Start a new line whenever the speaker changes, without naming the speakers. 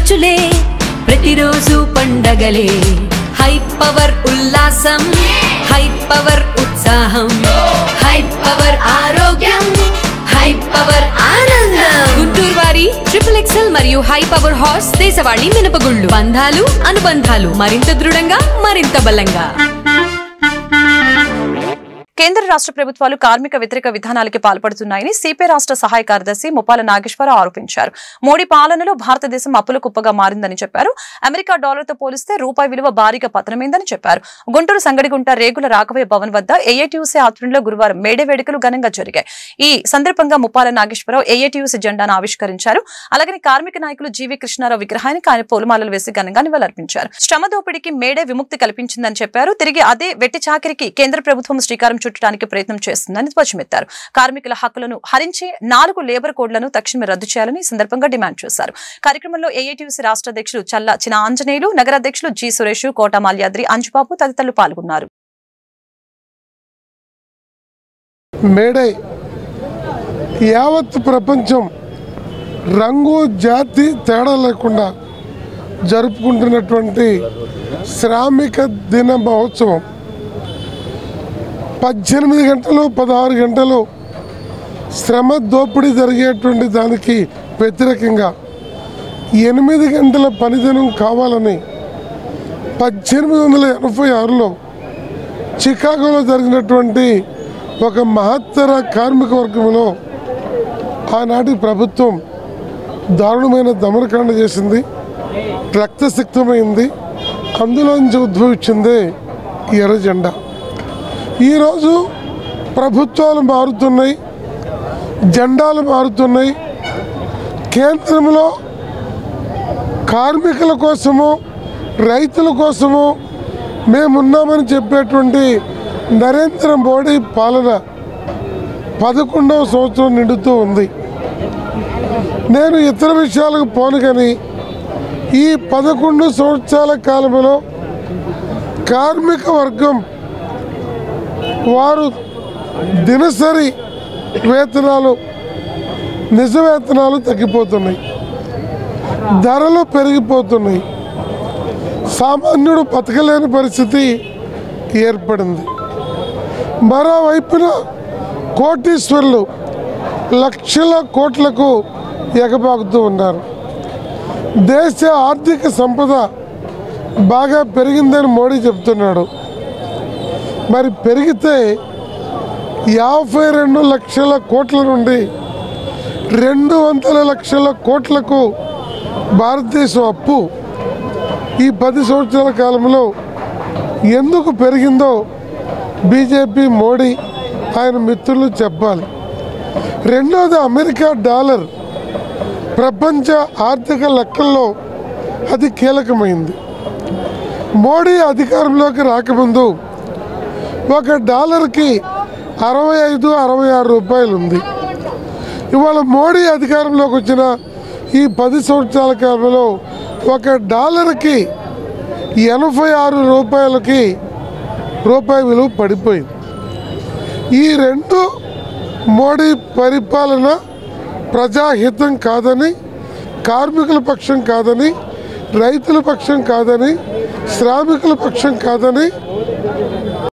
ఖర్చులే ప్రతిరోజు పండగలే high power ఉల్లాసం హై పవర్ ఉత్సాహం హై పవర్ ఆరోగ్యం హై పవర్ ఆనందం గుంటూరు వారి XXL మరియు హై పవర్ హార్స్ దేశవాళీ మినపగుళ్ళు బంధాలు అనుబంధాలు మరింత దృఢంగా మరింత బలంగా
కేంద్ర రాష్ట్ర ప్రభుత్వాలు కార్మిక వ్యతిరేక విధానాలకి పాల్పడుతున్నాయని సిపిఐ రాష్ట్ర సహాయ కార్యదర్శి ముప్పాల నాగేశ్వరరావు ఆరోపించారు. మోడీ పాలనలో భారతదేశం అప్పుల కుప్పగా మారిందని చెప్పారు. అమెరికా డాలర్తో పోలిస్తే రూపాయి విలువ భారీగా పతనమైందని చెప్పారు. గుంటూరు సంగడిగుంట రేగుల రాఘవయ్య భవన్ వద్ద ఏఐటీయూసీ ఆధ్వర్యంలో గురువారం మేడే వేడుకలు ఘనంగా జరిగాయి. ఈ సందర్భంగా ముప్పాల నాగేశ్వరరావు ఏఐటీయూసీ జెండాను ఆవిష్కరించారు. అలాగే కార్మిక నాయకులు జీవీ కృష్ణారావు విగ్రహానికి ఆయన పూలమాలలు వేసి ఘనంగా నివాళులర్పించారు. శ్రమ దోపిడీకి మేడే విముక్తి కల్పించిందని చెప్పారు. తిరిగి అదే వెట్టి చాకిరికి కేంద్ర ప్రభుత్వం శ్రీకారం చుట్టడానికి ప్రయత్నం చేస్తుందని ధ్వజమెత్తారు. కార్మికుల హక్కులను హరించి 4 లేబర్ కోడ్లను తక్షణమే రద్దు చేయాలని సందర్భంగా డిమాండ్ చేశారు. కార్యక్రమంలో ఏఐటీయూసీ రాష్ట్ర అధ్యక్షులు చల్ల చిన ఆంజనేయులు, నగర అధ్యక్షులు జి సురేష్, కోట మాల్యాద్రి, అంజుబాబు తదితరులు పాల్గొన్నారు.
మేడే యావత్ ప్రపంచం రంగు జాతి తేడా లేకుండా జరుపుకుంటున్నటువంటి శ్రామిక దిన మహోత్సవం 18 గంటలు 16 గంటలు శ్రమ దోపిడీ జరిగేటువంటి దానికి వ్యతిరేకంగా 8 గంటల పనిదినం కావాలని 1886లో చికాగోలో జరిగినటువంటి ఒక మహత్తర కార్మిక వర్గంలో ఆనాటి ప్రభుత్వం దారుణమైన దమనకాండ చేసింది, రక్తసిక్తమైంది. అందులోంచి ఉద్భవించిందే ఎర్ర జెండా. ఈరోజు ప్రభుత్వాలు మారుతున్నాయి, జెండాలు మారుతున్నాయి. కేంద్రంలో కార్మికుల కోసము రైతుల కోసము మేమున్నామని చెప్పేటువంటి నరేంద్ర మోడీ పాలన 11వ సంవత్సరం నిండుతూ ఉంది. నేను ఇతర విషయాలకు పోను కానీ ఈ 11 సంవత్సరాల కాలంలో కార్మిక వర్గం వారు దినసరి వేతనాలు నిజ వేతనాలు తగ్గిపోతున్నాయి, ధరలు పెరిగిపోతున్నాయి, సామాన్యుడు బతకలేని పరిస్థితి ఏర్పడింది. మరోవైపున కోటీశ్వరులు లక్షల కోట్లకు ఎగబాకుతూ ఉన్నారు. దేశ ఆర్థిక సంపద బాగా పెరిగిందని మోడీ చెప్తున్నాడు. మరి పెరిగితే 52 లక్షల కోట్ల నుండి 200 లక్షల కోట్లకు భారతదేశం అప్పు ఈ 10 సంవత్సరాల కాలంలో ఎందుకు పెరిగిందో బీజేపీ మోడీ ఆయన మిత్రులు చెప్పాలి. రెండోది, అమెరికా డాలర్ ప్రపంచ ఆర్థిక లెక్కల్లో అది కీలకమైంది. మోడీ అధికారంలోకి రాకముందు ఒక డాలర్కి 65-66 రూపాయలు ఉంది. ఇవాళ మోడీ అధికారంలోకి వచ్చిన ఈ 10 సంవత్సరాల కాలంలో ఒక డాలర్కి 86 రూపాయలకి రూపాయి విలువ పడిపోయింది. ఈ రెండు మోడీ పరిపాలన ప్రజాహితం కాదని, కార్మికుల పక్షం కాదని, రైతుల పక్షం కాదని, శ్రామికుల పక్షం కాదని